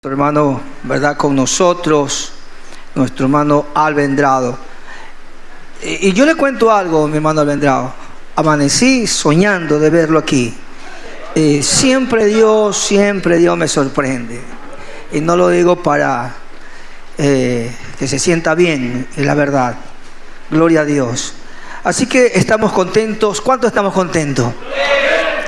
Nuestro hermano, ¿verdad?, con nosotros, nuestro hermano Alvendrado. Y yo le cuento algo, mi hermano Alvendrado. Amanecí soñando de verlo aquí. Siempre Dios me sorprende. Y no lo digo para que se sienta bien, es la verdad. Gloria a Dios. Así que estamos contentos. ¿Cuánto estamos contentos?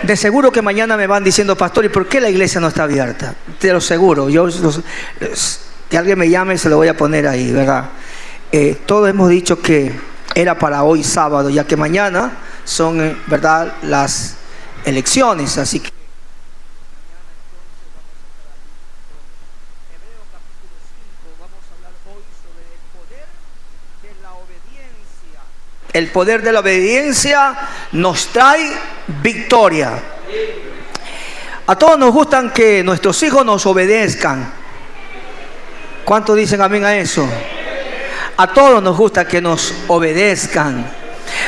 De seguro que mañana me van diciendo, pastor, ¿y por qué la iglesia no está abierta? Te lo aseguro. Que alguien me llame, se lo voy a poner ahí, ¿verdad? Todos hemos dicho que era para hoy sábado, ya que mañana son, ¿verdad?, las elecciones. Así que Hebreos capítulo 5 vamos a hablar hoy sobre el poder de la obediencia. El poder de la obediencia nos trae victoria. A todos nos gustan que nuestros hijos nos obedezcan. ¿Cuántos dicen amén a eso? A todos nos gusta que nos obedezcan.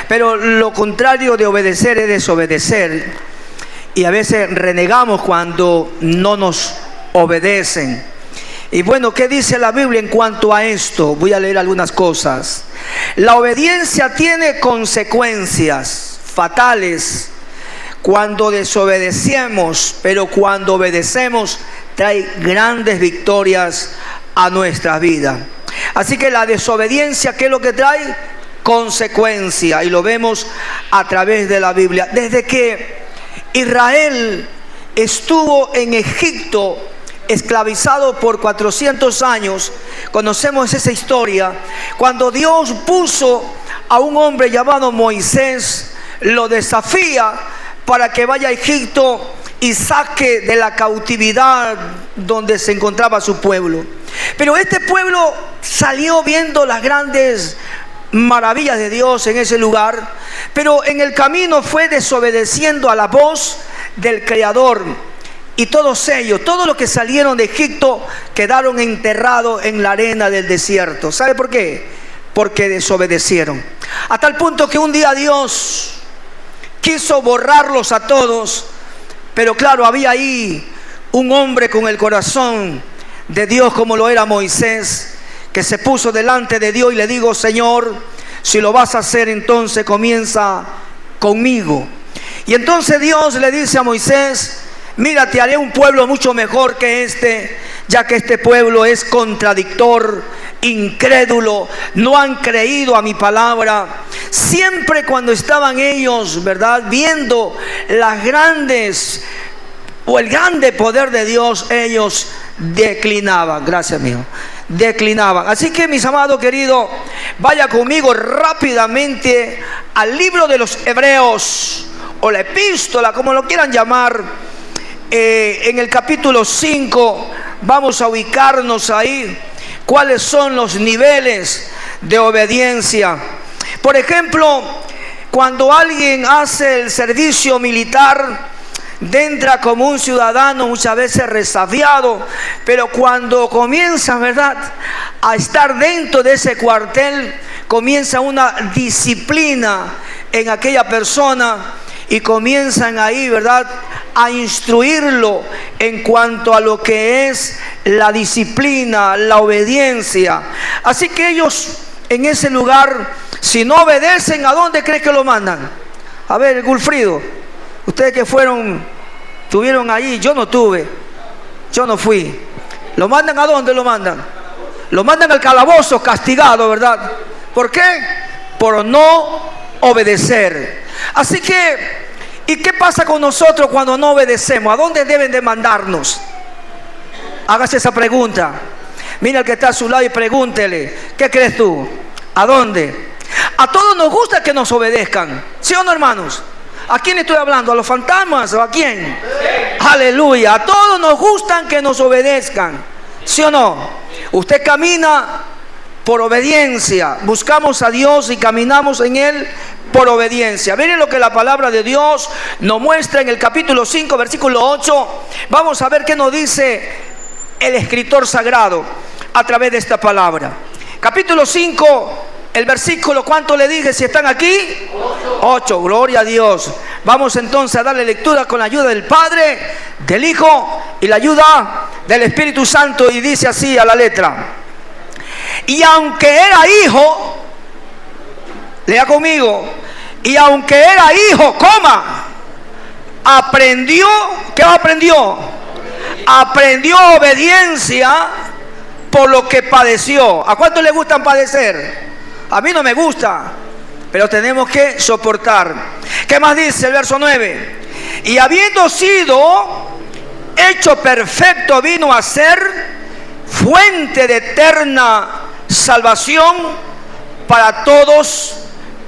Pero lo contrario de obedecer es desobedecer. Y a veces renegamos cuando no nos obedecen. Y bueno, ¿qué dice la Biblia en cuanto a esto? Voy a leer algunas cosas. La obediencia tiene consecuencias fatales cuando desobedecemos, pero cuando obedecemos trae grandes victorias a nuestras vidas. Así que la desobediencia, ¿qué es lo que trae? Consecuencia, y lo vemos a través de la Biblia. Desde que Israel estuvo en Egipto esclavizado por 400 años, conocemos esa historia. Cuando Dios puso a un hombre llamado Moisés, lo desafía para que vaya a Egipto y saque de la cautividad donde se encontraba su pueblo. Pero este pueblo salió viendo las grandes maravillas de Dios en ese lugar, pero en el camino fue desobedeciendo a la voz del Creador. Y todos ellos, todos los que salieron de Egipto, quedaron enterrados en la arena del desierto. ¿Sabe por qué? Porque desobedecieron. A tal punto que un día Dios quiso borrarlos a todos. Pero claro, había ahí un hombre con el corazón de Dios, como lo era Moisés, que se puso delante de Dios y le dijo: Señor, si lo vas a hacer, entonces comienza conmigo. Y entonces Dios le dice a Moisés: mira, te haré un pueblo mucho mejor que este, ya que este pueblo es contradictor, incrédulo, no han creído a mi palabra. Siempre cuando estaban ellos, ¿verdad?, viendo las grandes o el grande poder de Dios, ellos declinaban. Gracias, mijo. Declinaban. Así que, mis amados queridos, vaya conmigo rápidamente al libro de los Hebreos, o la epístola, como lo quieran llamar. En el capítulo 5 vamos a ubicarnos ahí. ¿Cuáles son los niveles de obediencia? Por ejemplo, cuando alguien hace el servicio militar, entra como un ciudadano muchas veces resabiado, pero cuando comienza, ¿verdad?, a estar dentro de ese cuartel, comienza una disciplina en aquella persona. Y comienzan ahí, ¿verdad?, a instruirlo en cuanto a lo que es la disciplina, la obediencia. Así que ellos en ese lugar, si no obedecen, ¿a dónde creen que lo mandan? A ver, Gulfrido, ustedes que estuvieron ahí, yo no tuve, yo no fui. ¿Lo mandan a dónde lo mandan? Lo mandan al calabozo, castigado, ¿verdad? ¿Por qué? Por no obedecer. Así que, ¿y qué pasa con nosotros cuando no obedecemos? ¿A dónde deben de mandarnos? Hágase esa pregunta. Mira al que está a su lado y pregúntele: ¿qué crees tú? ¿A dónde? A todos nos gusta que nos obedezcan, ¿sí o no, hermanos? ¿A quién estoy hablando? ¿A los fantasmas o a quién? Sí. Aleluya. A todos nos gustan que nos obedezcan, ¿sí o no? Usted camina por obediencia. Buscamos a Dios y caminamos en Él por obediencia. Miren lo que la palabra de Dios nos muestra en el capítulo 5, versículo 8. Vamos a ver qué nos dice el escritor sagrado a través de esta palabra. Capítulo 5, el versículo, ¿cuánto le dije si están aquí? 8. Gloria a Dios. Vamos entonces a darle lectura con la ayuda del Padre, del Hijo y la ayuda del Espíritu Santo y dice así a la letra: y aunque era hijo, lea conmigo, y aunque era hijo, aprendió, ¿qué aprendió? Aprendió obediencia por lo que padeció. ¿A cuántos le gustan padecer? A mí no me gusta, pero tenemos que soportar. ¿Qué más dice el verso 9? Y habiendo sido hecho perfecto, vino a ser fuente de eterna salvación para todos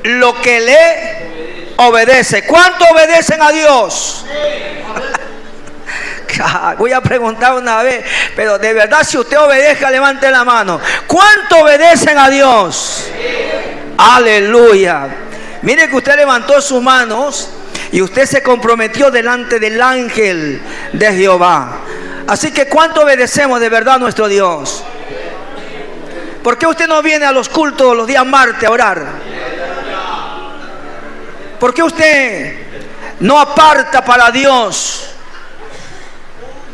los que le obedecen. ¿Cuántos obedecen a Dios? Voy a preguntar una vez, pero de verdad, si usted obedezca, levante la mano. ¿Cuántos obedecen a Dios? Aleluya. Mire que usted levantó sus manos y usted se comprometió delante del ángel de Jehová. Así que ¿cuánto obedecemos de verdad a nuestro Dios? ¿Por qué usted no viene a los cultos los días martes a orar? ¿Por qué usted no aparta para Dios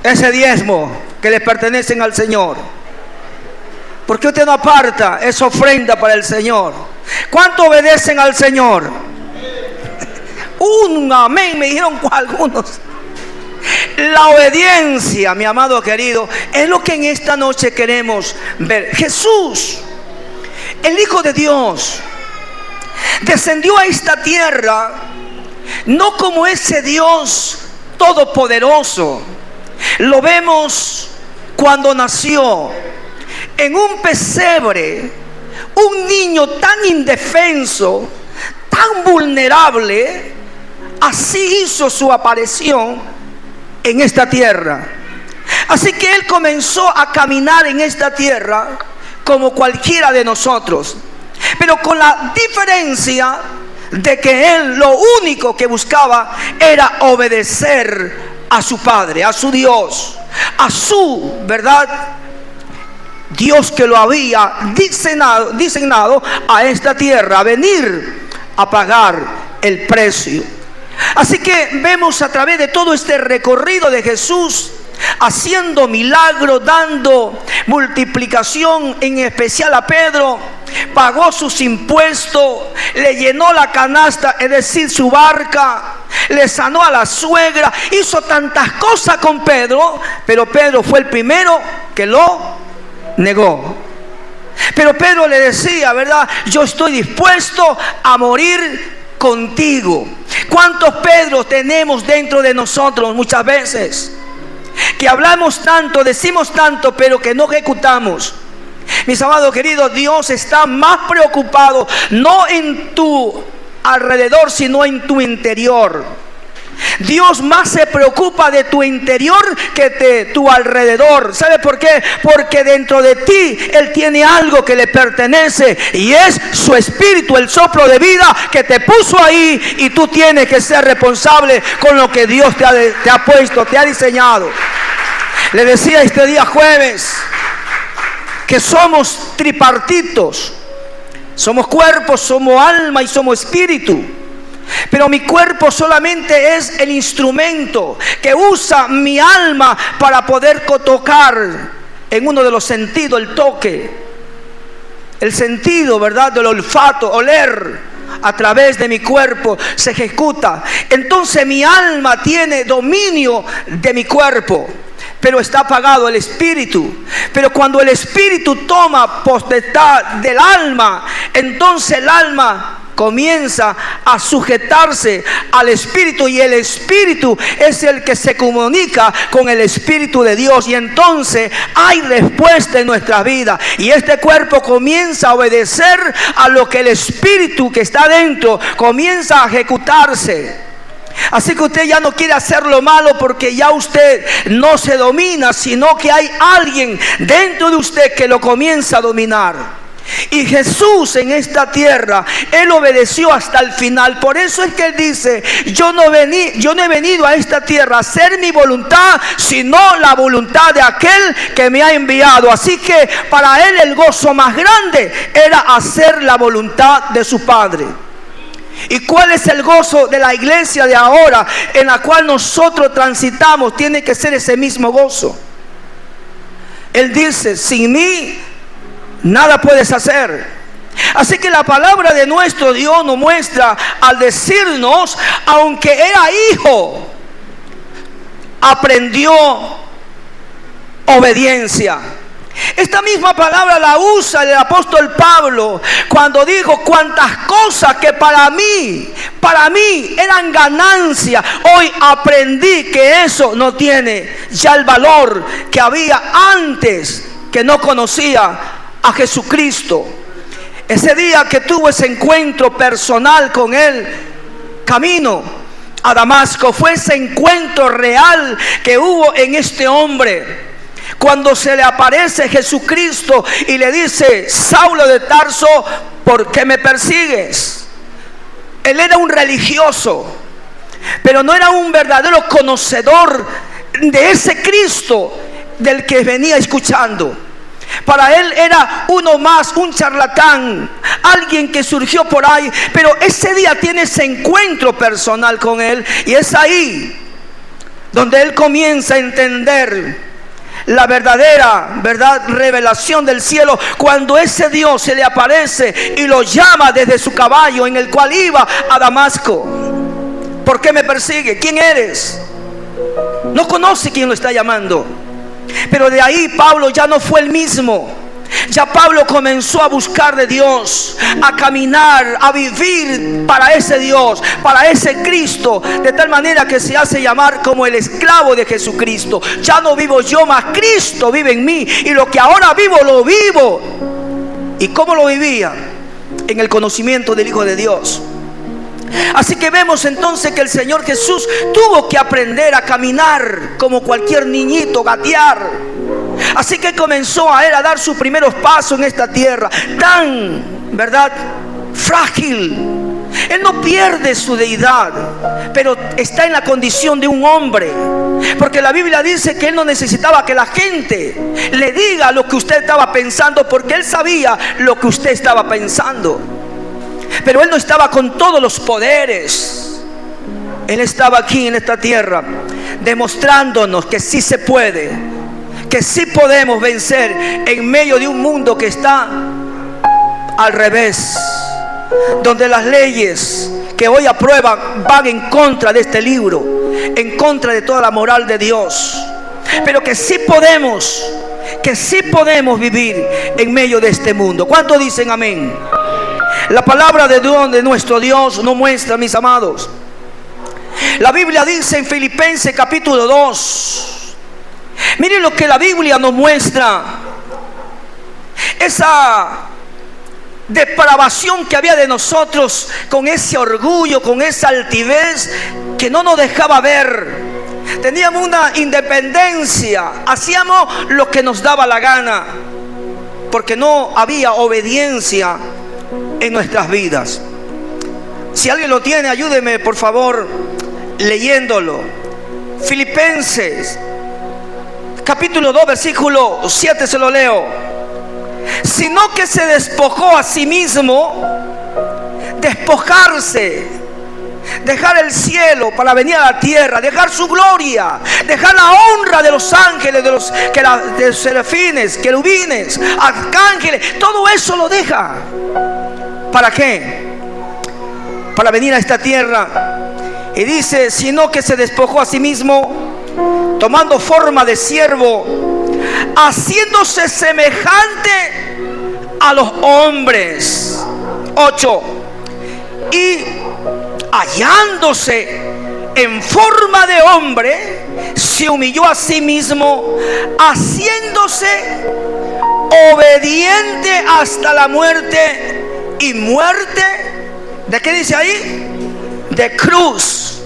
ese diezmo que le pertenecen al Señor? ¿Por qué usted no aparta esa ofrenda para el Señor? ¿Cuánto obedecen al Señor? Un amén, me dijeron algunos. La obediencia, mi amado querido, es lo que en esta noche queremos ver. Jesús, el Hijo de Dios, descendió a esta tierra no como ese Dios todopoderoso. Lo vemos cuando nació en un pesebre, un niño tan indefenso, tan vulnerable. Así hizo su aparición en esta tierra. Así que Él comenzó a caminar en esta tierra como cualquiera de nosotros, pero con la diferencia de que Él lo único que buscaba era obedecer a su Padre, a su Dios, a su, ¿verdad?, Dios que lo había designado a esta tierra, a venir a pagar el precio. Así que vemos a través de todo este recorrido de Jesús haciendo milagros, dando multiplicación, en especial a Pedro. Pagó sus impuestos, le llenó la canasta, es decir, su barca, le sanó a la suegra, hizo tantas cosas con Pedro, pero Pedro fue el primero que lo negó. Pero Pedro le decía, ¿verdad?, yo estoy dispuesto a morir contigo. ¿Cuántos Pedros tenemos dentro de nosotros muchas veces? Que hablamos tanto, decimos tanto, pero que no ejecutamos. Mis amados queridos, Dios está más preocupado no en tu alrededor, sino en tu interior. Dios más se preocupa de tu interior que de tu alrededor. ¿Sabe por qué? Porque dentro de ti Él tiene algo que le pertenece, y es su espíritu, el soplo de vida que te puso ahí, y tú tienes que ser responsable con lo que Dios te ha puesto, te ha diseñado. Le decía este día jueves que somos tripartitos. Somos cuerpo, somos alma y somos espíritu. Pero mi cuerpo solamente es el instrumento que usa mi alma para poder tocar en uno de los sentidos, el toque, el sentido, ¿verdad?, del olfato, oler. A través de mi cuerpo se ejecuta. Entonces mi alma tiene dominio de mi cuerpo, pero está apagado el espíritu. Pero cuando el espíritu toma potestad del alma, entonces el alma comienza a sujetarse al espíritu, y el espíritu es el que se comunica con el espíritu de Dios, y entonces hay respuesta en nuestra vida, y este cuerpo comienza a obedecer a lo que el espíritu que está dentro comienza a ejecutarse. Así que usted ya no quiere hacer lo malo, porque ya usted no se domina, sino que hay alguien dentro de usted que lo comienza a dominar. Y Jesús en esta tierra, Él obedeció hasta el final. Por eso es que Él dice, yo no he venido a esta tierra a hacer mi voluntad, sino la voluntad de aquel que me ha enviado. Así que para Él el gozo más grande era hacer la voluntad de su Padre. ¿Y cuál es el gozo de la iglesia de ahora, en la cual nosotros transitamos? Tiene que ser ese mismo gozo. Él dice: sin mí nada puedes hacer. Así que la palabra de nuestro Dios nos muestra al decirnos, aunque era hijo, aprendió obediencia. Esta misma palabra la usa el apóstol Pablo cuando dijo: cuantas cosas que para mí eran ganancia, hoy aprendí que eso no tiene ya el valor que había antes que no conocía a Jesucristo. Ese día que tuvo ese encuentro personal con él, camino a Damasco, fue ese encuentro real que hubo en este hombre. Cuando se le aparece Jesucristo y le dice: Saulo de Tarso, ¿por qué me persigues? Él era un religioso, pero no era un verdadero conocedor de ese Cristo del que venía escuchando. Para él era uno más, un charlatán, alguien que surgió por ahí. Pero ese día tiene ese encuentro personal con él, y es ahí donde él comienza a entender la verdadera revelación del cielo, cuando ese Dios se le aparece y lo llama desde su caballo en el cual iba a Damasco. ¿Por qué me persigue? ¿Quién eres? No conoce quién lo está llamando. Pero de ahí Pablo ya no fue el mismo. Ya Pablo comenzó a buscar de Dios, a caminar, a vivir para ese Dios, para ese Cristo, de tal manera que se hace llamar como el esclavo de Jesucristo. Ya no vivo yo, mas Cristo vive en mí, y lo que ahora vivo, lo vivo. ¿Y cómo lo vivía? En el conocimiento del Hijo de Dios. Así que vemos entonces que el Señor Jesús tuvo que aprender a caminar como cualquier niñito, gatear. Así que comenzó a él a dar sus primeros pasos en esta tierra tan, frágil. Él no pierde su deidad, pero está en la condición de un hombre, porque la Biblia dice que él no necesitaba que la gente le diga lo que usted estaba pensando, porque él sabía lo que usted estaba pensando. Pero él no estaba con todos los poderes. Él estaba aquí en esta tierra demostrándonos que sí se puede, que sí podemos vencer en medio de un mundo que está al revés, donde las leyes que hoy aprueban van en contra de este libro, en contra de toda la moral de Dios. Pero que sí podemos vivir en medio de este mundo. ¿Cuántos dicen amén? La palabra de Dios, de nuestro Dios, nos muestra, mis amados. La Biblia dice en Filipenses capítulo 2. Miren lo que la Biblia nos muestra. Esa depravación que había de nosotros, con ese orgullo, con esa altivez que no nos dejaba ver. Teníamos una independencia, hacíamos lo que nos daba la gana, porque no había obediencia en nuestras vidas. Si alguien lo tiene, ayúdeme por favor leyéndolo. Filipenses capítulo 2 versículo 7, se lo leo. Sino que se despojó a sí mismo. Despojarse, dejar el cielo para venir a la tierra, dejar su gloria, dejar la honra de los ángeles, de los serafines, querubines, arcángeles, todo eso lo deja. ¿Para qué? Para venir a esta tierra. Y dice: sino que se despojó a sí mismo, tomando forma de siervo, haciéndose semejante a los hombres. 8. Y hallándose en forma de hombre, se humilló a sí mismo, haciéndose obediente hasta la muerte, y muerte, ¿de qué dice ahí? De cruz.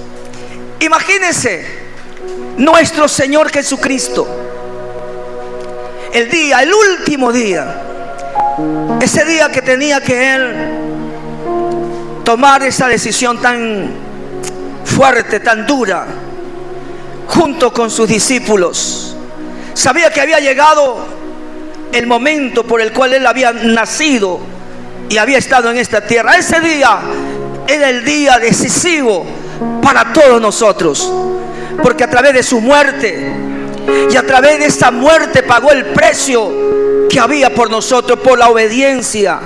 Imagínense, nuestro Señor Jesucristo, el último día, ese día que tenía que Él tomar esa decisión tan fuerte, tan dura, junto con sus discípulos. Sabía que había llegado el momento por el cual Él había nacido y había estado en esta tierra. Ese día era el día decisivo para todos nosotros, porque a través de su muerte Y a través de esa muerte pagó el precio que había por nosotros, por la obediencia.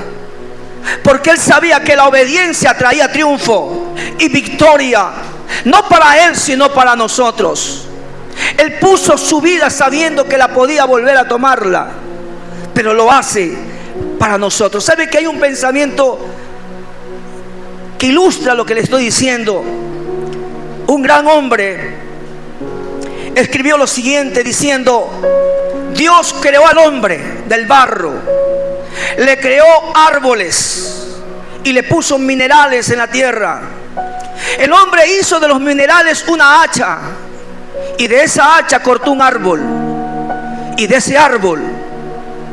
Porque Él sabía que la obediencia traía triunfo y victoria, no para Él, sino para nosotros. Él puso su vida sabiendo que la podía volver a tomarla, pero lo hace para nosotros. ¿Sabe que hay un pensamiento que ilustra lo que le estoy diciendo? Un gran hombre escribió lo siguiente diciendo: Dios creó al hombre del barro, le creó árboles y le puso minerales en la tierra. El hombre hizo de los minerales una hacha, y de esa hacha cortó un árbol, y de ese árbol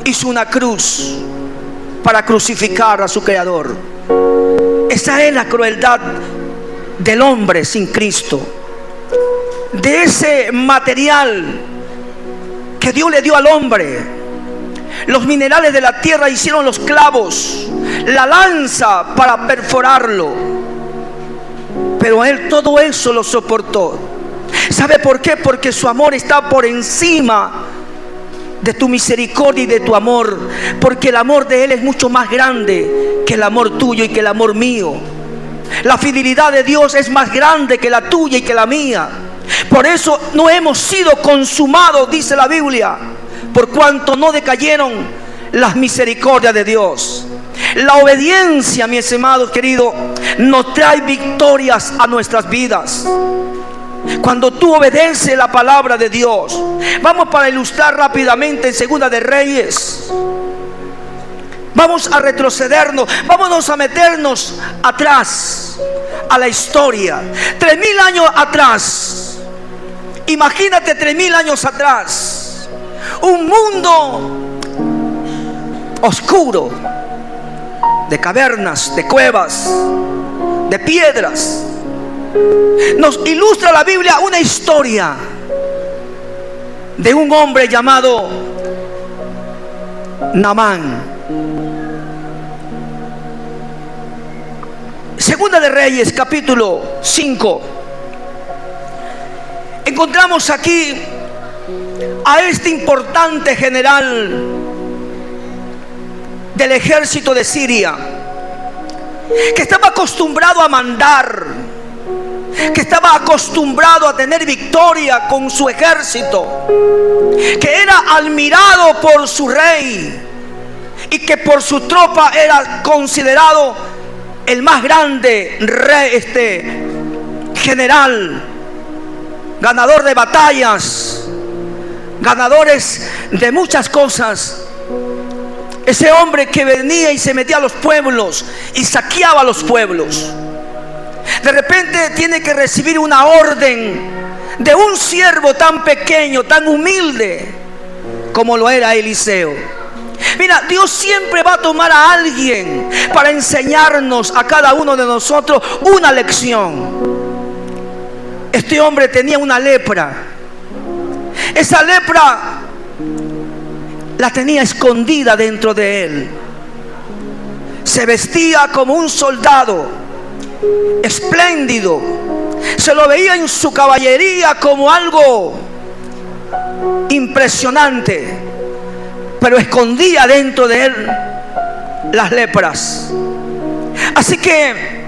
hizo una cruz para crucificar a su creador. Esa es la crueldad del hombre sin Cristo. De ese material que Dios le dio al hombre, los minerales de la tierra hicieron los clavos, la lanza para perforarlo, pero Él todo eso lo soportó. ¿Sabe por qué? Porque su amor está por encima de tu misericordia y de tu amor, porque el amor de Él es mucho más grande que el amor tuyo y que el amor mío. La fidelidad de Dios es más grande que la tuya y que la mía. Por eso no hemos sido consumados, dice la Biblia, por cuanto no decayeron las misericordias de Dios. La obediencia, mis amados queridos, nos trae victorias a nuestras vidas. Cuando tú obedeces la palabra de Dios. Vamos para ilustrar rápidamente en Segunda de Reyes. Vamos a retrocedernos, vámonos a meternos atrás a la historia. 3000 años atrás. Imagínate 3000 años atrás. Un mundo oscuro, de cavernas, de cuevas, de piedras. Nos ilustra la Biblia una historia de un hombre llamado Naamán. Segunda de Reyes, capítulo 5. Encontramos aquí a este importante general del ejército de Siria, que estaba acostumbrado a mandar, que estaba acostumbrado a tener victoria con su ejército, que era admirado por su rey y que por su tropa era considerado el más grande rey, general, ganador de batallas, ganadores de muchas cosas. Ese hombre que venía y se metía a los pueblos y saqueaba a los pueblos, de repente tiene que recibir una orden de un siervo tan pequeño, tan humilde como lo era Eliseo. Mira, Dios siempre va a tomar a alguien para enseñarnos a cada uno de nosotros una lección. Este hombre tenía una lepra. Esa lepra la tenía escondida dentro de él. Se vestía como un soldado espléndido. Se lo veía en su caballería como algo impresionante, pero escondía dentro de él las lepras. Así que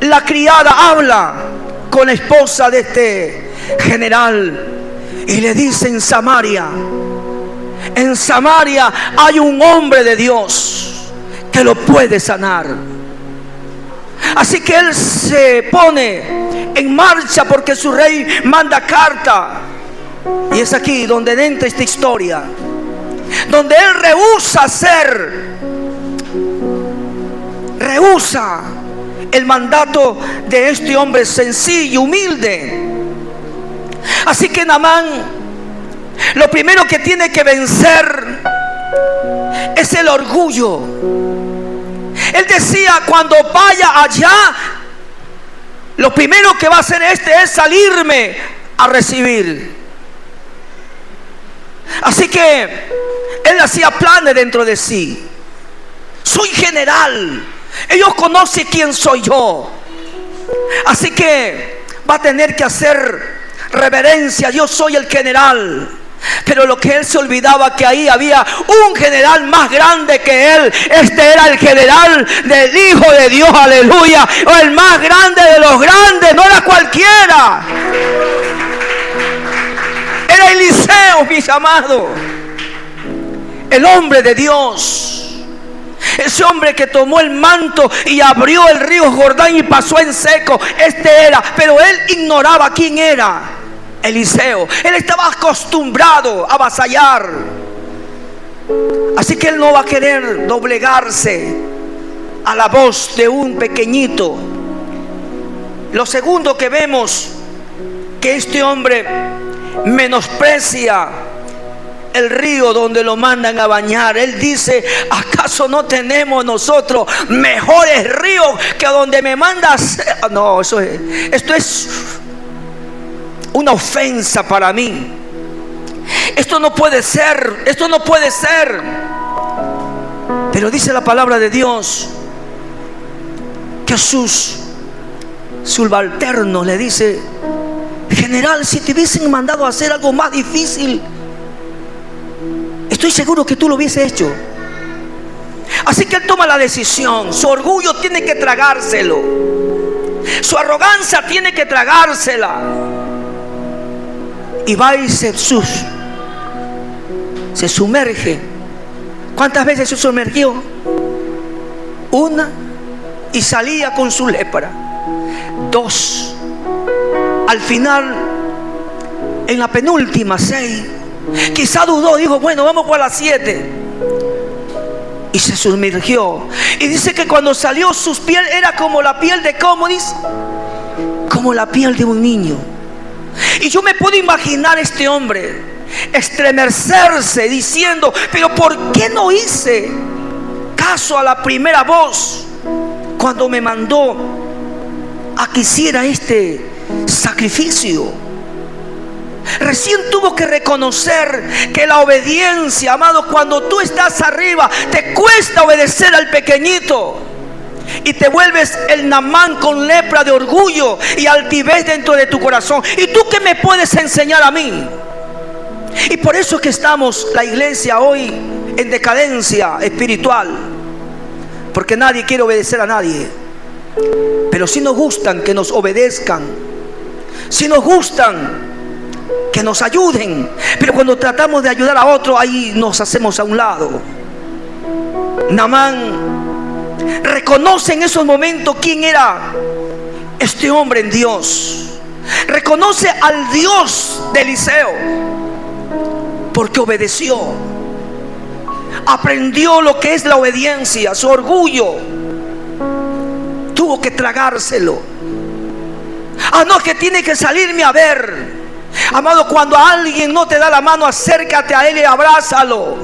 la criada habla con la esposa de este general y le dice: en Samaria hay un hombre de Dios que lo puede sanar. Así que él se pone en marcha porque su rey manda carta. Y es aquí donde entra esta historia, donde él rehúsa el mandato de este hombre sencillo, humilde. Así que Naamán lo primero que tiene que vencer es el orgullo. Él decía: cuando vaya allá, lo primero que va a hacer es salirme a recibir. Así que él hacía planes dentro de sí. Soy general, ellos conocen quién soy yo, así que va a tener que hacer reverencia. Yo soy el general, Pero lo que él se olvidaba, que ahí había un general más grande que él. Este era el general del Hijo de Dios, aleluya. O el más grande de los grandes, no era cualquiera. Era Eliseo, mis amados. El hombre de Dios. Ese hombre que tomó el manto y abrió el río Jordán y pasó en seco. Este era, pero él ignoraba quién era. Eliseo. Él estaba acostumbrado a avasallar. Así que él no va a querer doblegarse a la voz de un pequeñito. Lo segundo que vemos, que este hombre menosprecia el río donde lo mandan a bañar. Él dice: ¿acaso no tenemos nosotros mejores ríos que donde me mandas? No, esto es una ofensa para mí. Esto no puede ser, esto no puede ser. Pero dice la palabra de Dios que sus subalternos le dice: general, si te hubiesen mandado a hacer algo más difícil, estoy seguro que tú lo hubiese hecho. Así que él toma la decisión. Su orgullo tiene que tragárselo, su arrogancia tiene que tragársela. Y va y se sumerge. ¿Cuántas veces se sumergió? Una, y salía con su lepra. Dos, al final, en la penúltima, 6. Quizá dudó, dijo: bueno, vamos por las 7. Y se sumergió. Y dice que cuando salió, sus piel era como la piel de, ¿cómo dice? Como la piel de un niño. Y yo me puedo imaginar a este hombre estremecerse diciendo: pero ¿por qué no hice caso a la primera voz cuando me mandó a que hiciera este sacrificio? Recién tuvo que reconocer que la obediencia, amado, cuando tú estás arriba, te cuesta obedecer al pequeñito. Y te vuelves el Naamán con lepra de orgullo y altivez dentro de tu corazón. ¿Y tú qué me puedes enseñar a mí? Y por eso es que estamos, la iglesia hoy, en decadencia espiritual. Porque nadie quiere obedecer a nadie. Pero sí nos gustan que nos obedezcan. Sí nos gustan que nos ayuden. Pero cuando tratamos de ayudar a otro, ahí nos hacemos a un lado. Naamán reconoce en esos momentos quién era este hombre en Dios. Reconoce al Dios de Eliseo, porque obedeció. Aprendió lo que es la obediencia. Su orgullo tuvo que tragárselo. No, que tiene que salirme a ver. Amado, cuando alguien no te da la mano, acércate a él y abrázalo,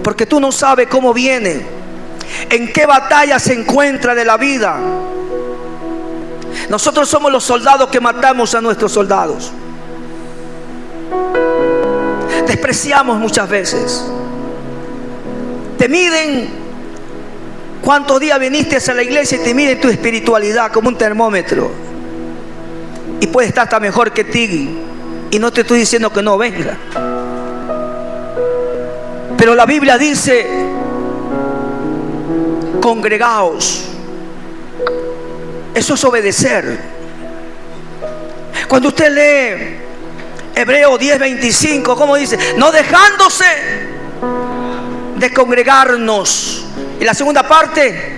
porque tú no sabes cómo viene, en qué batalla se encuentra de la vida. Nosotros somos los soldados que matamos a nuestros soldados. Despreciamos muchas veces. Te miden cuántos días viniste a la iglesia y te miden tu espiritualidad como un termómetro. Y puede estar hasta mejor que ti. Y no te estoy diciendo que no venga. Pero la Biblia dice: congregaos. Eso es obedecer. Cuando usted lee Hebreos 10:25, ¿cómo dice? No dejándose de congregarnos. Y la segunda parte: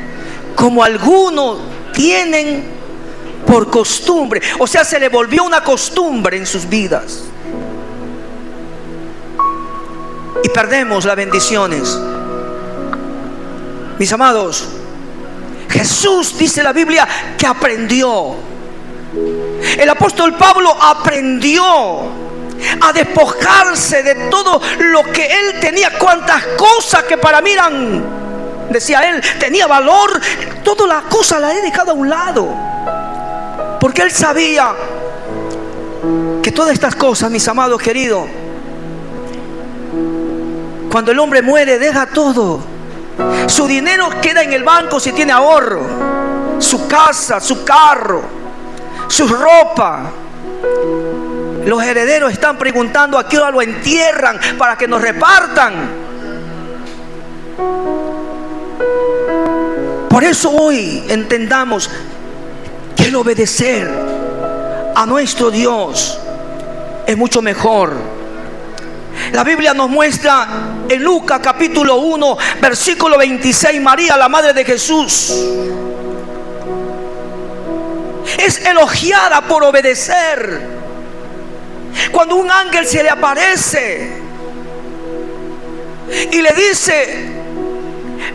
como algunos tienen por costumbre. O sea, se le volvió una costumbre en sus vidas. Y perdemos las bendiciones. Mis amados, Jesús, dice la Biblia, que aprendió. El apóstol Pablo aprendió a despojarse de todo lo que él tenía. Cuantas cosas que para mí eran, decía él, tenía valor, todas las cosas las he dejado a un lado. Porque él sabía que todas estas cosas, mis amados queridos, cuando el hombre muere, deja todo. Su dinero queda en el banco si tiene ahorro, su casa, su carro, su ropa. Los herederos están preguntando a qué hora lo entierran para que nos repartan. Por eso hoy entendamos que el obedecer a nuestro Dios es mucho mejor. La Biblia nos muestra en Lucas capítulo 1 versículo 26, María, la madre de Jesús, es elogiada por obedecer. Cuando un ángel se le aparece y le dice: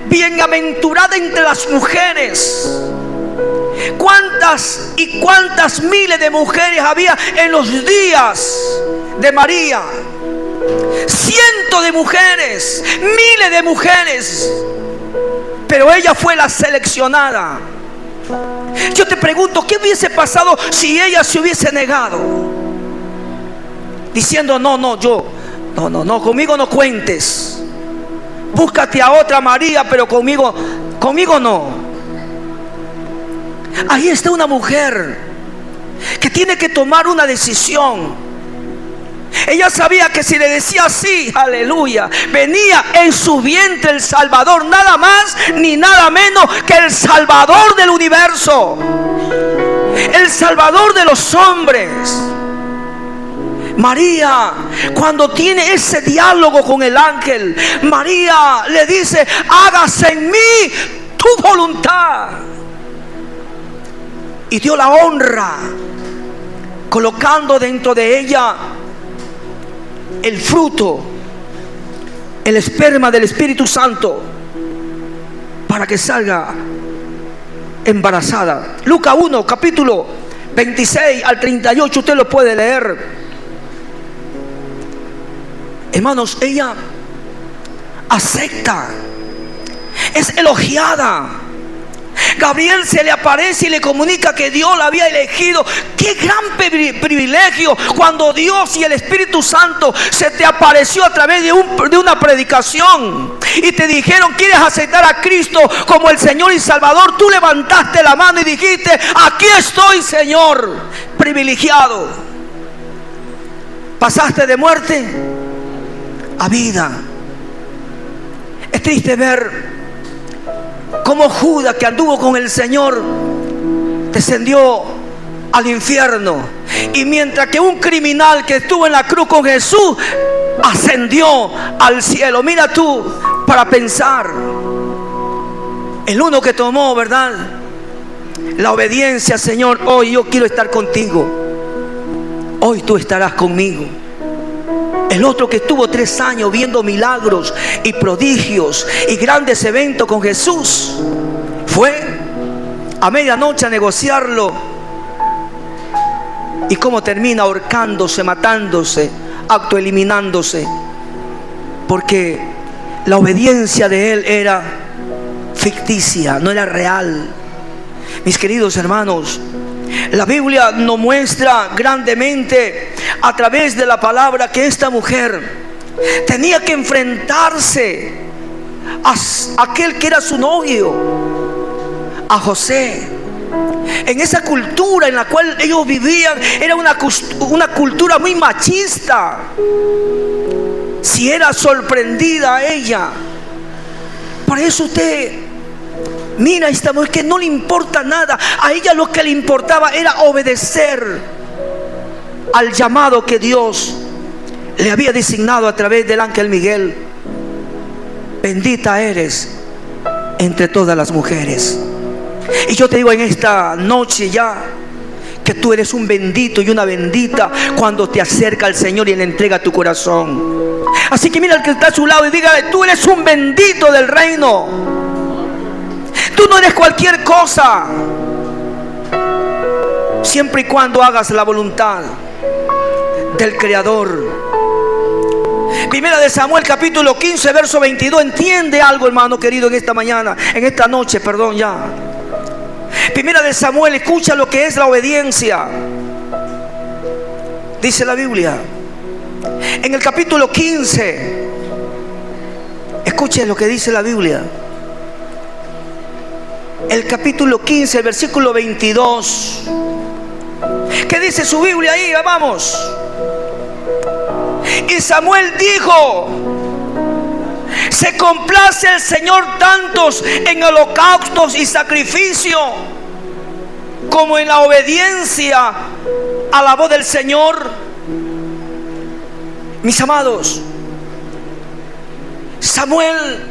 bienaventurada entre las mujeres. ¿Cuántas y cuántas miles de mujeres había en los días de María? Cientos de mujeres, miles de mujeres, pero ella fue la seleccionada. Yo te pregunto, ¿qué hubiese pasado si ella se hubiese negado? Diciendo: no, conmigo no cuentes. Búscate a otra María, pero conmigo no. Ahí está una mujer que tiene que tomar una decisión. Ella sabía que si le decía sí, aleluya, venía en su vientre el Salvador, nada más ni nada menos que el Salvador del universo, el Salvador de los hombres. María, cuando tiene ese diálogo con el ángel, María le dice: hágase en mí tu voluntad. Y dio la honra, colocando dentro de ella el fruto, el esperma del Espíritu Santo, para que salga embarazada. Lucas 1, capítulo 26 al 38, usted lo puede leer. Hermanos, ella acepta, es elogiada. Gabriel se le aparece y le comunica que Dios la había elegido. Qué gran privilegio cuando Dios y el Espíritu Santo se te apareció a través de una predicación y te dijeron: ¿quieres aceptar a Cristo como el Señor y Salvador? Tú levantaste la mano y dijiste: aquí estoy, Señor. Privilegiado. Pasaste de muerte a vida. Es triste ver como Judas, que anduvo con el Señor, descendió al infierno, y mientras que un criminal que estuvo en la cruz con Jesús ascendió al cielo. Mira tú, para pensar, el uno que tomó, ¿verdad?, la obediencia. Señor, hoy yo quiero estar contigo, hoy tú estarás conmigo. El otro que estuvo 3 años viendo milagros y prodigios y grandes eventos con Jesús, fue a medianoche a negociarlo. ¿Y cómo termina? Ahorcándose, matándose, autoeliminándose, porque la obediencia de él era ficticia, no era real. Mis queridos hermanos, la Biblia nos muestra grandemente a través de la palabra que esta mujer tenía que enfrentarse a aquel que era su novio, a José. En esa cultura en la cual ellos vivían, era una cultura muy machista. Si era sorprendida a ella, por eso usted mira a esta mujer que no le importa nada. A ella lo que le importaba era obedecer al llamado que Dios le había designado a través del ángel Miguel. Bendita eres entre todas las mujeres. Y yo te digo en esta noche ya que tú eres un bendito y una bendita cuando te acerca al Señor y le entrega tu corazón. Así que mira al que está a su lado y dígale: tú eres un bendito del reino. Tú no eres cualquier cosa, siempre y cuando hagas la voluntad del Creador. Primera de Samuel capítulo 15 verso 22. Entiende algo, hermano querido, en esta mañana, en esta noche, perdón, ya. Primera de Samuel, escucha lo que es la obediencia. Dice la Biblia en el capítulo 15, escuche lo que dice la Biblia. El capítulo 15, el versículo 22. ¿Qué dice su Biblia ahí? Vamos. Y Samuel dijo: se complace el Señor tantos en holocaustos y sacrificio como en la obediencia a la voz del Señor. Mis amados, Samuel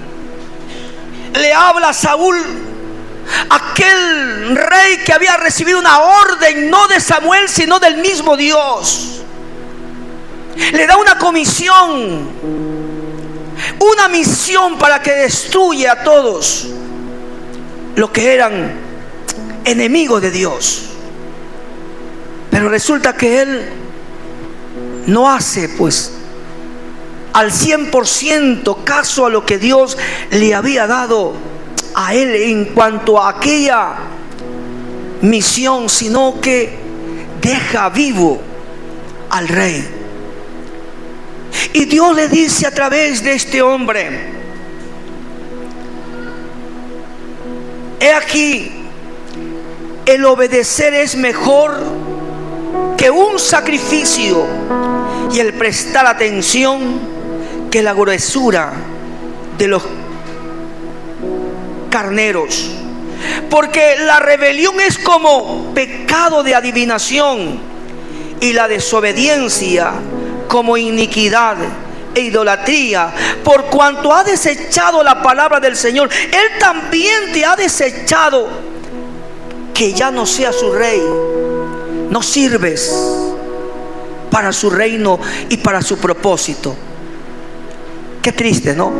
le habla a Saúl, aquel rey que había recibido una orden no de Samuel sino del mismo Dios. Le da una comisión, una misión para que destruya a todos los que eran enemigos de Dios. Pero resulta que él no hace pues al 100% caso a lo que Dios le había dado a él en cuanto a aquella misión, sino que deja vivo al rey. Y Dios le dice a través de este hombre: he aquí, el obedecer es mejor que un sacrificio, y el prestar atención que la gruesura de los carneros. Porque la rebelión es como pecado de adivinación, y la desobediencia como iniquidad e idolatría. Por cuanto ha desechado la palabra del Señor, Él también te ha desechado, que ya no sea su rey. No sirves para su reino y para su propósito. Qué triste, ¿no?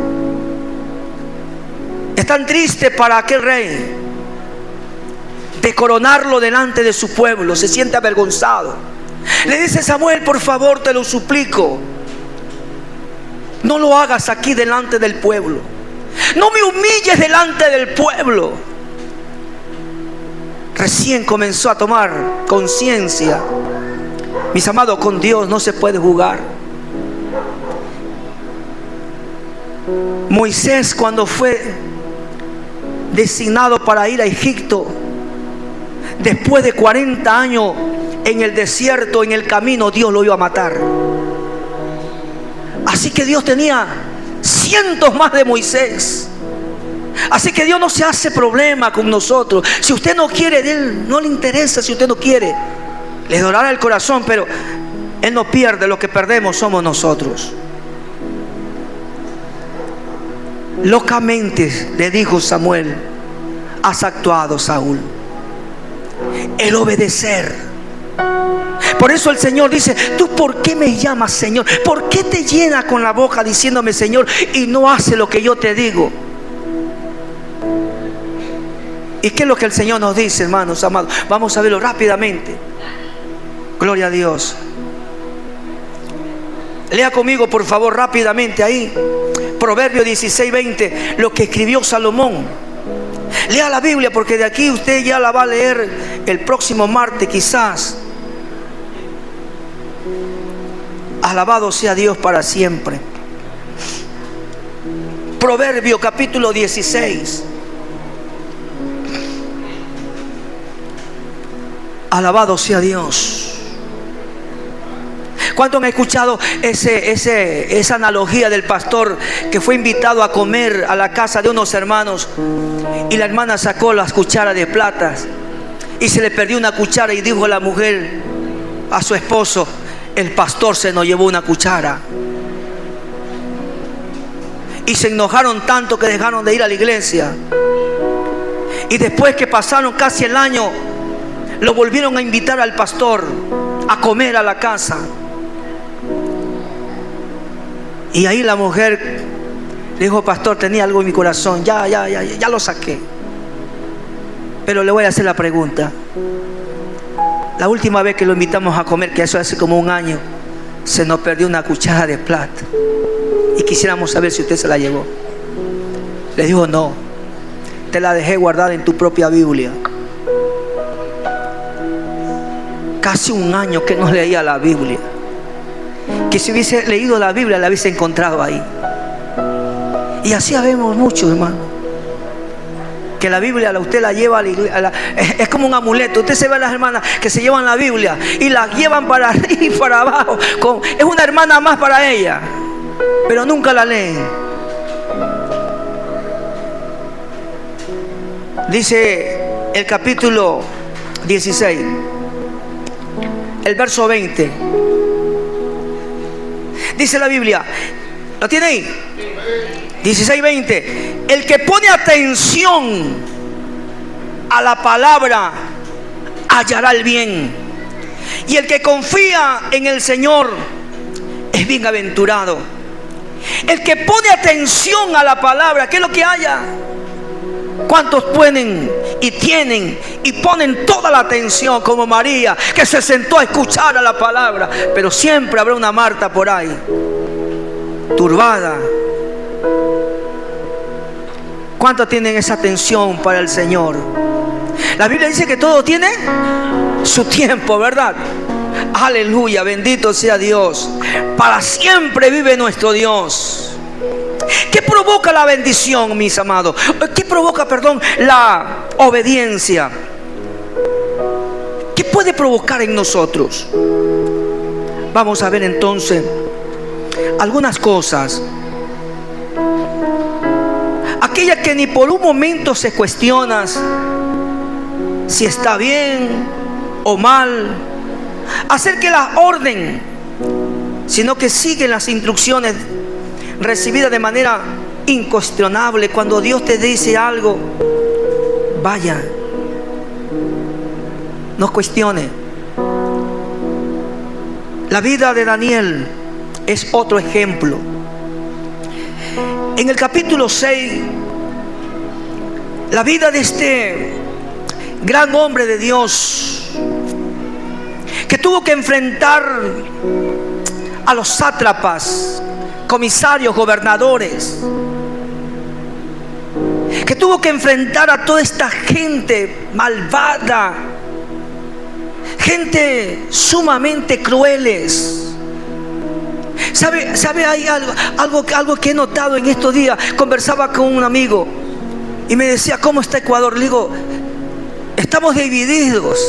Es tan triste para aquel rey de coronarlo delante de su pueblo. Se siente avergonzado. Le dice: Samuel, por favor, te lo suplico, no lo hagas aquí delante del pueblo. No me humilles delante del pueblo. Recién comenzó a tomar conciencia. Mis amados, con Dios no se puede jugar. Moisés, cuando fue designado para ir a Egipto, después de 40 años en el desierto, en el camino, Dios lo iba a matar. Así que Dios tenía cientos más de Moisés. Así que Dios no se hace problema con nosotros. Si usted no quiere de Él, no le interesa. Si usted no quiere, le dorará el corazón, pero Él no pierde. Lo que perdemos somos nosotros. Locamente le dijo Samuel: has actuado, Saúl. El obedecer. Por eso el Señor dice: ¿tú por qué me llamas Señor? ¿Por qué te llenas con la boca diciéndome Señor y no hace lo que yo te digo? ¿Y qué es lo que el Señor nos dice, hermanos amados? Vamos a verlo rápidamente. Gloria a Dios. Lea conmigo, por favor, rápidamente ahí. Proverbios 16:20, lo que escribió Salomón. Lea la Biblia, porque de aquí usted ya la va a leer el próximo martes quizás. Alabado sea Dios para siempre. Proverbio capítulo 16. Alabado sea Dios. ¿Cuántos han escuchado esa analogía del pastor que fue invitado a comer a la casa de unos hermanos y la hermana sacó las cucharas de plata y se le perdió una cuchara y dijo la mujer a su esposo: el pastor se nos llevó una cuchara? Y se enojaron tanto que dejaron de ir a la iglesia. Y después que pasaron casi el año, lo volvieron a invitar al pastor a comer a la casa. Y ahí la mujer le dijo: pastor, tenía algo en mi corazón, ya lo saqué. Pero le voy a hacer la pregunta. La última vez que lo invitamos a comer, que eso hace como un año, se nos perdió una cuchara de plata y quisiéramos saber si usted se la llevó. Le dijo: no, te la dejé guardada en tu propia Biblia. Casi un año que no leía la Biblia. Que si hubiese leído la Biblia la hubiese encontrado ahí. Y así vemos muchos, hermanos, que la Biblia usted la lleva a la iglesia, es como un amuleto. Usted se ve a las hermanas que se llevan la Biblia y la llevan para arriba y para abajo. Es una hermana más para ella, pero nunca la leen. Dice el capítulo 16, el verso 20. Dice la Biblia, ¿lo tiene ahí? 16:20. El que pone atención a la palabra hallará el bien, y el que confía en el Señor es bienaventurado. El que pone atención a la palabra, ¿qué es lo que haya? ¿Cuántos pueden y tienen y ponen toda la atención, como María, que se sentó a escuchar a la palabra? Pero siempre habrá una Marta por ahí, turbada. ¿Cuántos tienen esa atención para el Señor? La Biblia dice que todo tiene su tiempo, ¿verdad? Aleluya, bendito sea Dios. Para siempre vive nuestro Dios. ¿Qué provoca la bendición, mis amados? ¿Qué provoca, la obediencia? ¿Qué puede provocar en nosotros? Vamos a ver entonces algunas cosas. Aquellas que ni por un momento se cuestionan si está bien o mal, hacer que la orden, sino que siguen las instrucciones recibidas de manera incuestionable. Cuando Dios te dice algo, vaya, no cuestione. La vida de Daniel es otro ejemplo. En el capítulo 6, la vida de este gran hombre de Dios, que tuvo que enfrentar a los sátrapas, comisarios, gobernadores, que tuvo que enfrentar a toda esta gente malvada, gente sumamente crueles. ¿Sabe? Hay algo que he notado en estos días. Conversaba con un amigo y me decía, ¿cómo está Ecuador? Le digo, estamos divididos.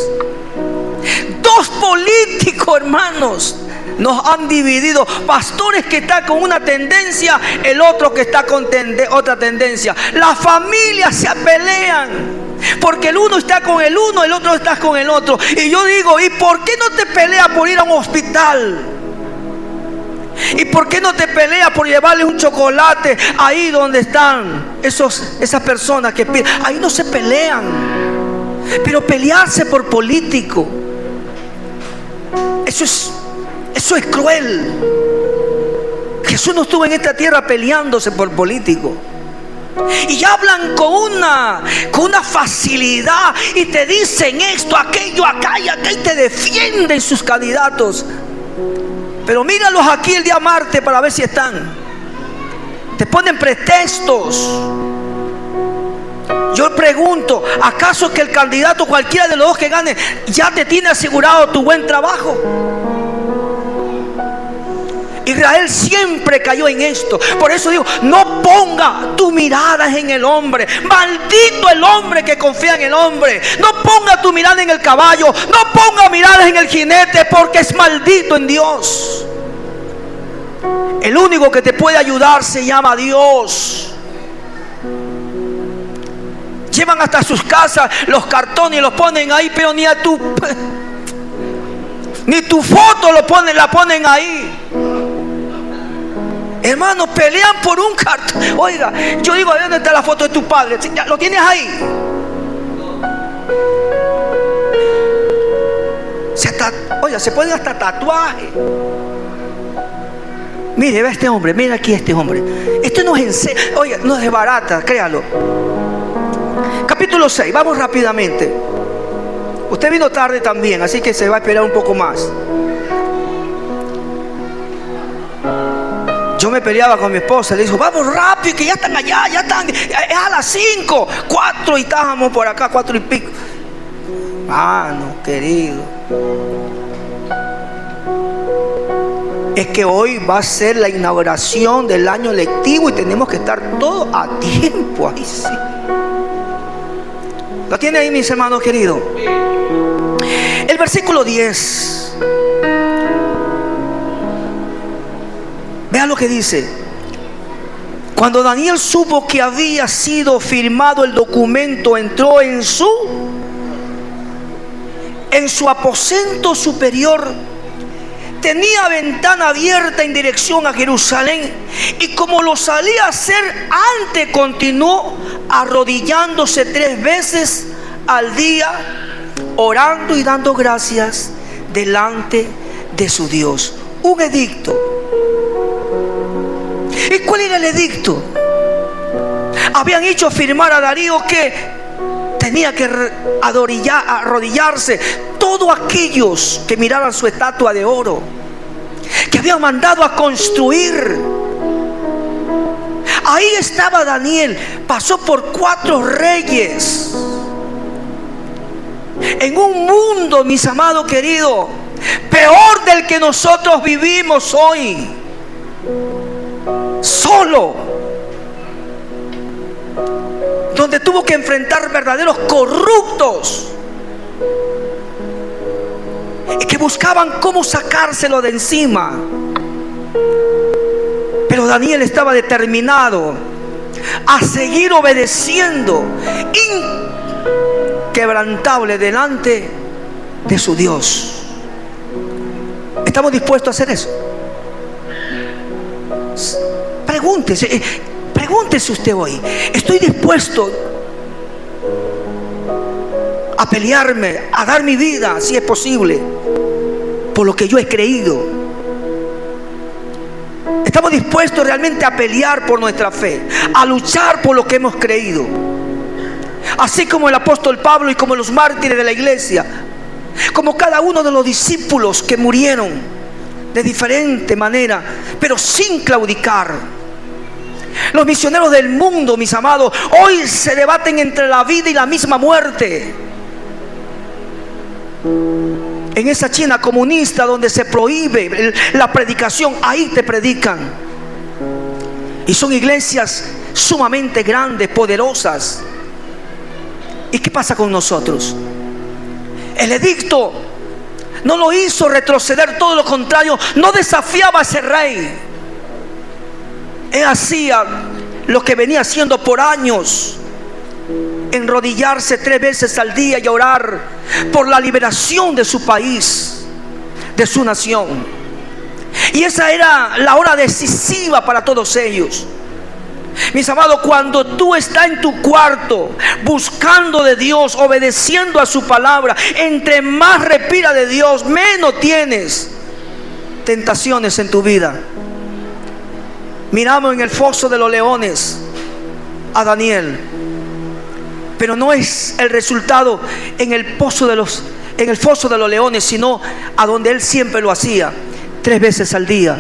Dos políticos, hermanos, nos han dividido. Pastores que están con una tendencia, el otro que está con otra tendencia. Las familias se pelean porque el uno está con el uno, el otro está con el otro. Y yo digo, ¿y por qué no te peleas por ir a un hospital? ¿Y por qué no te peleas por llevarle un chocolate ahí donde están esas personas que piden? Ahí no se pelean. Pero pelearse por político, eso es cruel. Jesús no estuvo en esta tierra peleándose por político. Y hablan con una facilidad y te dicen esto, aquello, acá y acá, y te defienden sus candidatos. Pero míralos aquí el día martes para ver si están. Te ponen pretextos. Yo pregunto, ¿acaso que el candidato, cualquiera de los dos que gane, ya te tiene asegurado tu buen trabajo? Israel siempre cayó en esto. Por eso digo, no ponga tu mirada en el hombre. Maldito el hombre que confía en el hombre. No ponga tu mirada en el caballo. No ponga miradas en el jinete, porque es maldito en Dios. El único que te puede ayudar se llama Dios. Llevan hasta sus casas los cartones y los ponen ahí, pero ni tu foto la ponen ahí. Hermanos, pelean por un cartón. Oiga, yo digo, ¿dónde está la foto de tu padre? ¿Lo tienes ahí? Se ponen hasta tatuajes. Mire, ve a este hombre, mira aquí a este hombre. Esto no es en serio, oiga, no es de barata, créalo. Capítulo 6, vamos rápidamente. Usted vino tarde también, así que se va a esperar un poco más. Yo me peleaba con mi esposa, le dijo, vamos rápido, que ya están allá, ya están, es a las 5, 4 y estábamos por acá, 4 y pico. No, querido, es que hoy va a ser la inauguración del año lectivo y tenemos que estar todos a tiempo. Ahí sí. ¿Lo tiene ahí, mis hermanos queridos? El versículo 10. Vean lo que dice. Cuando Daniel supo que había sido firmado el documento, entró en su aposento superior. Tenía ventana abierta en dirección a Jerusalén, y como lo solía hacer antes, continuó arrodillándose 3 veces al día, orando y dando gracias delante de su Dios. Un edicto. ¿Y cuál era el edicto? Habían hecho firmar a Darío que tenía que arrodillarse todos aquellos que miraran su estatua de oro, que habían mandado a construir. Ahí estaba Daniel. Pasó por 4 reyes. En un mundo, mis amados queridos, peor del que nosotros vivimos hoy. Solo, donde tuvo que enfrentar verdaderos corruptos que buscaban cómo sacárselo de encima. Pero Daniel estaba determinado a seguir obedeciendo, inquebrantable delante de su Dios. ¿Estamos dispuestos a hacer eso? Pregúntese usted hoy: ¿estoy dispuesto a pelearme, a dar mi vida, si es posible, por lo que yo he creído? ¿Estamos dispuestos realmente a pelear por nuestra fe, a luchar por lo que hemos creído? Así como el apóstol Pablo y como los mártires de la iglesia, como cada uno de los discípulos que murieron de diferente manera, pero sin claudicar. Los misioneros del mundo, mis amados, hoy se debaten entre la vida y la misma muerte. En esa China comunista donde se prohíbe la predicación, ahí te predican. Y son iglesias sumamente grandes, poderosas. ¿Y qué pasa con nosotros? El edicto no lo hizo retroceder, todo lo contrario, no desafiaba a ese rey. Él hacía lo que venía haciendo por años: enrodillarse 3 veces al día y orar por la liberación de su país, de su nación. Y esa era la hora decisiva para todos ellos. Mis amados, cuando tú estás en tu cuarto buscando de Dios, obedeciendo a su palabra, entre más respira de Dios, menos tienes tentaciones en tu vida. Miramos en el foso de los leones a Daniel, pero no es el resultado en el foso de los leones, sino a donde él siempre lo hacía, 3 veces al día.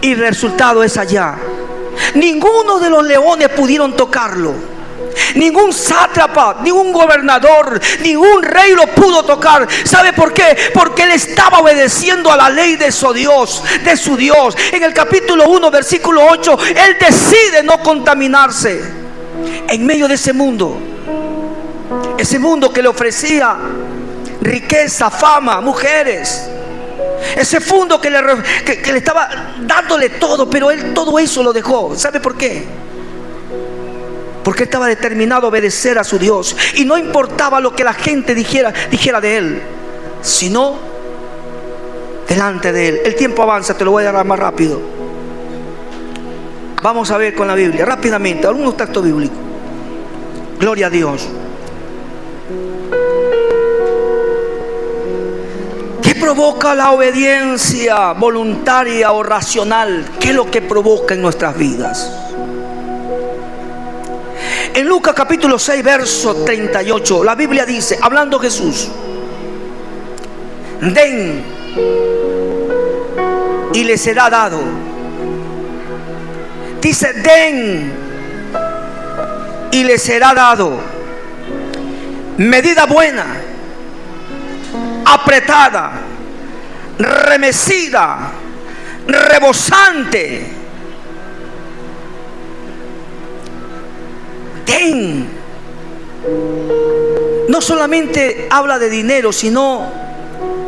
Y el resultado es allá. Ninguno de los leones pudieron tocarlo. Ningún sátrapa, ningún gobernador, ningún rey lo pudo tocar. ¿Sabe por qué? Porque él estaba obedeciendo a la ley de su Dios, En el capítulo 1, versículo 8, él decide no contaminarse en medio de ese mundo que le ofrecía riqueza, fama, mujeres. Ese mundo que le estaba dándole todo, pero él todo eso lo dejó. ¿Sabe por qué? Porque estaba determinado a obedecer a su Dios, y no importaba lo que la gente dijera de él, sino delante de él. El tiempo avanza, te lo voy a dar más rápido. Vamos a ver con la Biblia rápidamente algunos textos bíblicos. Gloria a Dios. ¿Qué provoca la obediencia voluntaria o racional? ¿Qué es lo que provoca en nuestras vidas? En Lucas capítulo 6, verso 38, la Biblia dice, hablando Jesús: den y les será dado. Dice: den y les será dado. Medida buena, apretada, remecida, rebosante. Den. no solamente habla de dinero, sino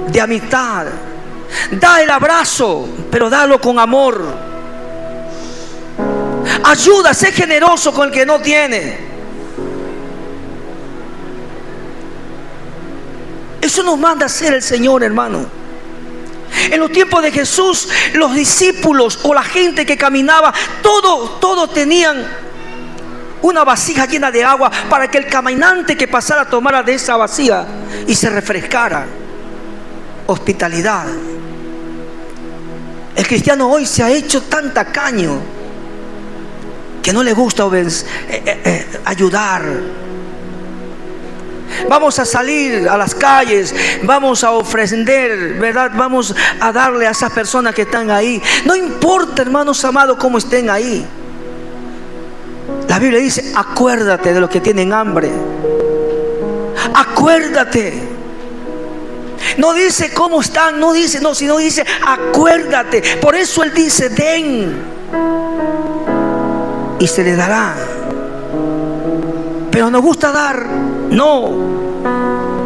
de amistad. Da el abrazo, pero dalo con amor. Ayuda, sé generoso con el que no tiene. Eso nos manda a hacer el Señor, hermano. En los tiempos de Jesús, los discípulos o la gente que caminaba, todos tenían una vasija llena de agua para que el caminante que pasara tomara de esa vasija y se refrescara. Hospitalidad. El cristiano hoy se ha hecho tan tacaño que no le gusta ayudar. Vamos a salir a las calles, vamos a ofrecer, ¿verdad? Vamos a darle a esas personas que están ahí. No importa, hermanos amados, cómo estén ahí. La Biblia dice: acuérdate de los que tienen hambre. Acuérdate. No dice cómo están, no dice, no, sino dice acuérdate. Por eso Él dice: den y se les dará. Pero nos gusta dar, no.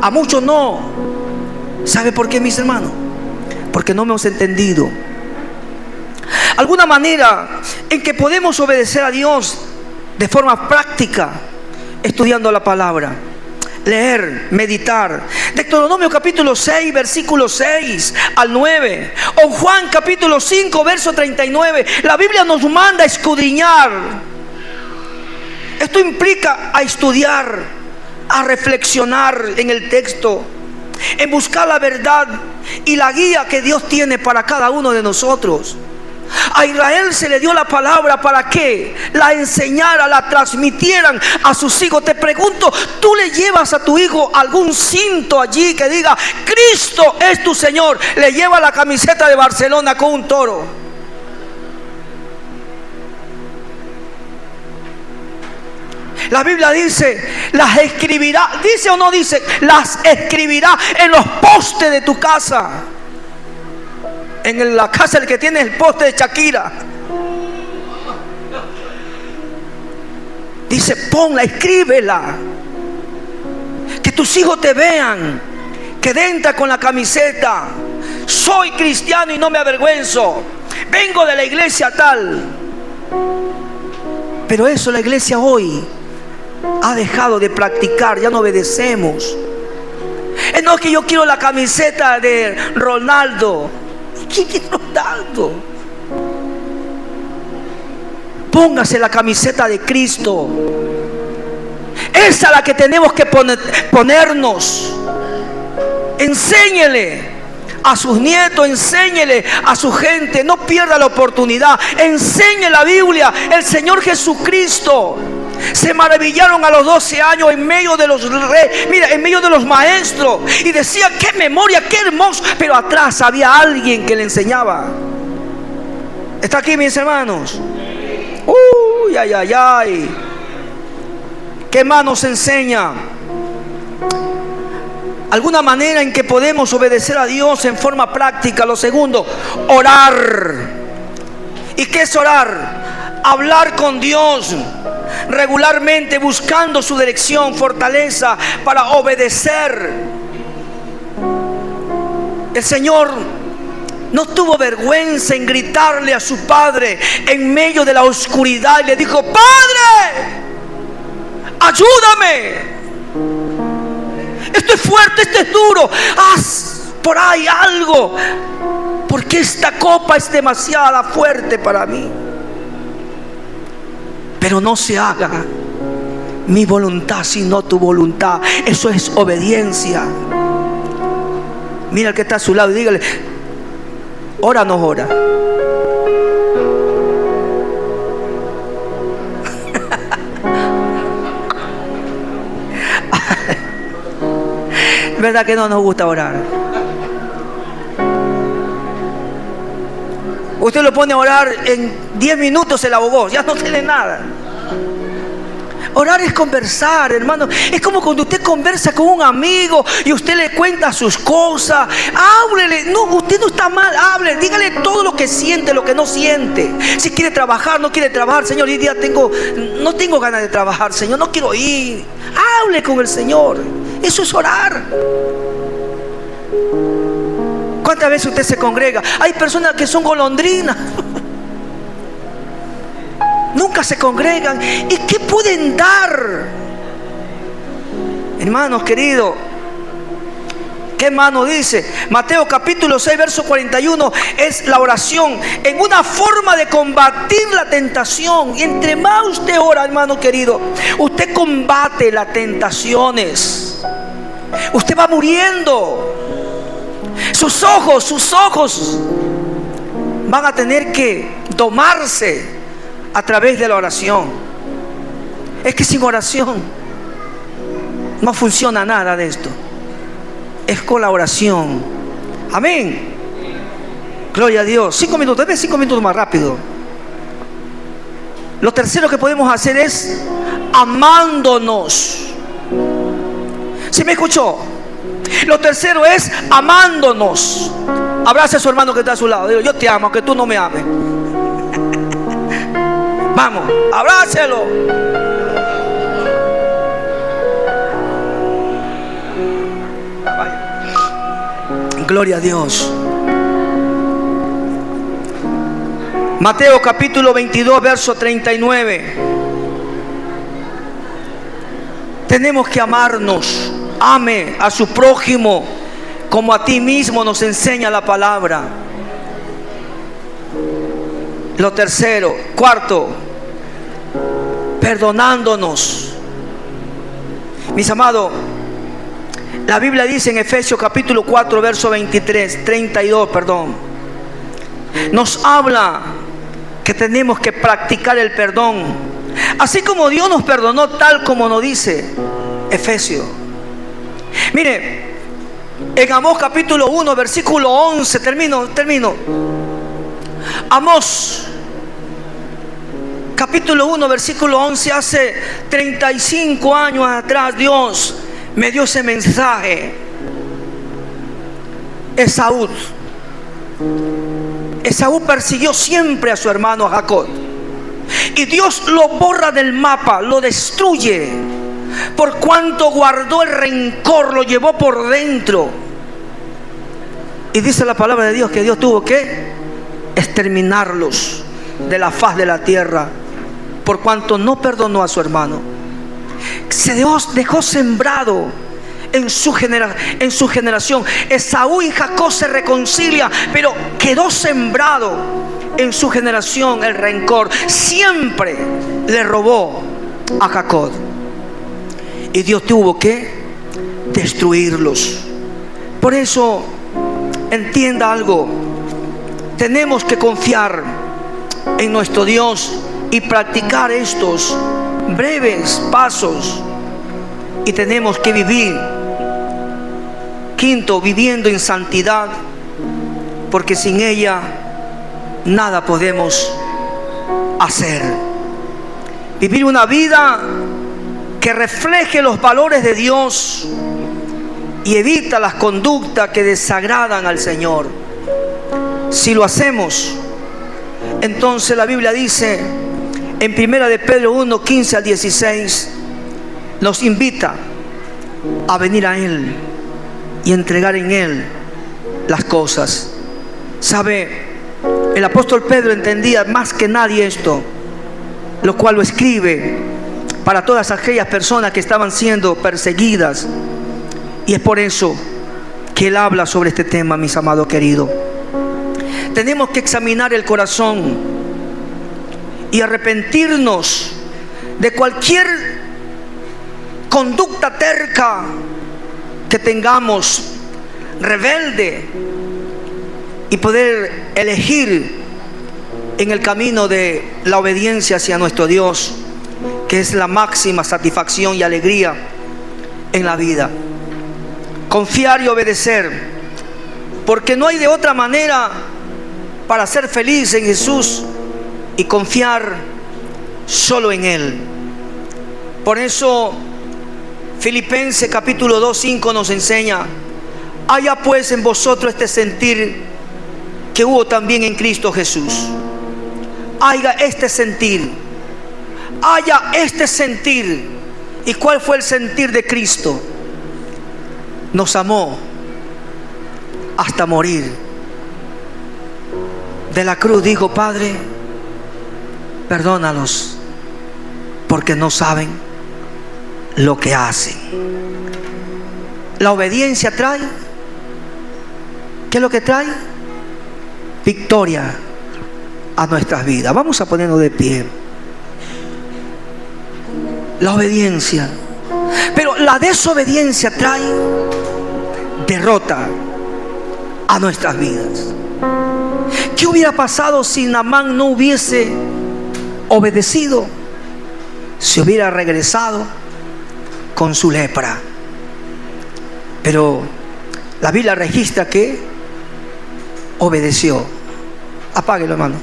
A muchos no. ¿Sabe por qué, mis hermanos? Porque no hemos entendido alguna manera en que podemos obedecer a Dios de forma práctica, estudiando la palabra, leer, meditar. Deuteronomio capítulo 6, versículo 6 al 9. O Juan capítulo 5, verso 39. La Biblia nos manda a escudriñar. Esto implica a estudiar, a reflexionar en el texto, en buscar la verdad y la guía que Dios tiene para cada uno de nosotros. A Israel se le dio la palabra para que la enseñara, la transmitieran a sus hijos. Te pregunto, ¿tú le llevas a tu hijo algún cinto allí que diga Cristo es tu Señor? Le lleva la camiseta de Barcelona con un toro. La Biblia dice, las escribirá, dice o no dice, las escribirá en los postes de tu casa. En la casa el que tiene el poste de Shakira. Dice, ponla, escríbela. Que tus hijos te vean. Que entra con la camiseta. Soy cristiano y no me avergüenzo. Vengo de la iglesia tal. Pero eso la iglesia hoy ha dejado de practicar. Ya no obedecemos. No es que yo quiero la camiseta de Ronaldo. ¿Quién es Ronaldo? Póngase la camiseta de Cristo. Esa es la que tenemos que ponernos. Enséñele a sus nietos, enséñele a su gente. No pierda la oportunidad. Enseñe la Biblia. El Señor Jesucristo se maravillaron a los 12 años en medio de los reyes, mira, en medio de los maestros, y decía: qué memoria, qué hermoso. Pero atrás había alguien que le enseñaba. ¿Está aquí, mis hermanos? Uy, ay, ay, ay. ¿Qué más nos enseña? Alguna manera en que podemos obedecer a Dios en forma práctica. Lo segundo, orar. ¿Y qué es orar? Hablar con Dios regularmente, buscando su dirección, fortaleza para obedecer. El Señor no tuvo vergüenza en gritarle a su Padre en medio de la oscuridad y le dijo: Padre, ayúdame, esto es fuerte, esto es duro, haz por ahí algo, porque esta copa es demasiado fuerte para mí. Pero no se haga mi voluntad sino tu voluntad. Eso es obediencia. Mira al que está a su lado y dígale: ora o no ora. ¿Verdad que no nos gusta orar? Usted lo pone a orar, en 10 minutos se la ahogó, ya no tiene nada. Orar es conversar, hermano. Es como cuando usted conversa con un amigo y usted le cuenta sus cosas. Háblele. No, usted no está mal, hable. Dígale todo lo que siente, lo que no siente. Si quiere trabajar, no quiere trabajar. Señor, hoy día no tengo ganas de trabajar, Señor, no quiero ir. Hable con el Señor. Eso es orar. ¿Cuántas veces usted se congrega? Hay personas que son golondrinas. Nunca se congregan. ¿Y qué pueden dar? Hermanos queridos, ¿qué hermano dice? Mateo capítulo 6, verso 41, es la oración en una forma de combatir la tentación. Y entre más usted ora, hermano querido, usted combate las tentaciones. Usted va muriendo. Sus ojos van a tener que domarse a través de la oración. Es que sin oración no funciona nada de esto. Es con la oración. Amén. Gloria a Dios. 5 minutos, debe 5 minutos más rápido. Lo tercero que podemos hacer es amándonos. ¿Sí me escuchó? Lo tercero es amándonos. Abrace a su hermano que está a su lado. Digo, yo te amo, aunque tú no me ames. Vamos, abrácelo. Gloria a Dios. Mateo capítulo 22, verso 39. Tenemos que amarnos. Ame a su prójimo como a ti mismo, nos enseña la palabra. Lo tercero, cuarto, perdonándonos. Mis amados, la Biblia dice en Efesios capítulo 4, verso 32, nos habla que tenemos que practicar el perdón, así como Dios nos perdonó, tal como nos dice Efesios. Mire, en Amós capítulo 1, versículo 11, termino. Amós capítulo 1, versículo 11, hace 35 años atrás Dios me dio ese mensaje. Esaú persiguió siempre a su hermano Jacob, y Dios lo borra del mapa, lo destruye, por cuanto guardó el rencor, lo llevó por dentro. Y dice la palabra de Dios que Dios tuvo que exterminarlos de la faz de la tierra, por cuanto no perdonó a su hermano. Dios dejó sembrado en su generación. Esaú y Jacob se reconcilian, pero quedó sembrado en su generación el rencor. Siempre le robó a Jacob, y Dios tuvo que destruirlos. Por eso, entienda algo: tenemos que confiar en nuestro Dios y practicar estos breves pasos, y tenemos que vivir. Quinto, viviendo en santidad, porque sin ella nada podemos hacer. Vivir una vida que refleje los valores de Dios y evita las conductas que desagradan al Señor. Si lo hacemos, entonces la Biblia dice en 1 de Pedro 1, 15 al 16, nos invita a venir a Él y entregar en Él las cosas. ¿Sabe? El apóstol Pedro entendía más que nadie esto, lo cual lo escribe para todas aquellas personas que estaban siendo perseguidas. Y es por eso que él habla sobre este tema, mis amados queridos. Tenemos que examinar el corazón y arrepentirnos de cualquier conducta terca que tengamos, rebelde, y poder elegir en el camino de la obediencia hacia nuestro Dios, que es la máxima satisfacción y alegría en la vida. Confiar y obedecer, porque no hay de otra manera para ser feliz en Jesús y confiar solo en Él. Por eso Filipenses capítulo 2, 5 nos enseña: haya pues en vosotros este sentir que hubo también en Cristo Jesús. Haya este sentir. ¿Y cuál fue el sentir de Cristo? nos amó hasta morir. De la cruz dijo: Padre, perdónalos, porque no saben lo que hacen. La obediencia trae, ¿qué es lo que trae? Victoria a nuestras vidas. Vamos a ponernos de pie. La obediencia. Pero la desobediencia trae derrota a nuestras vidas. ¿Qué hubiera pasado si Naamán no hubiese obedecido? Se hubiera regresado con su lepra. Pero la Biblia registra que obedeció. Apáguelo, hermano.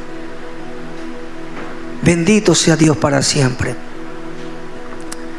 Bendito sea Dios para siempre.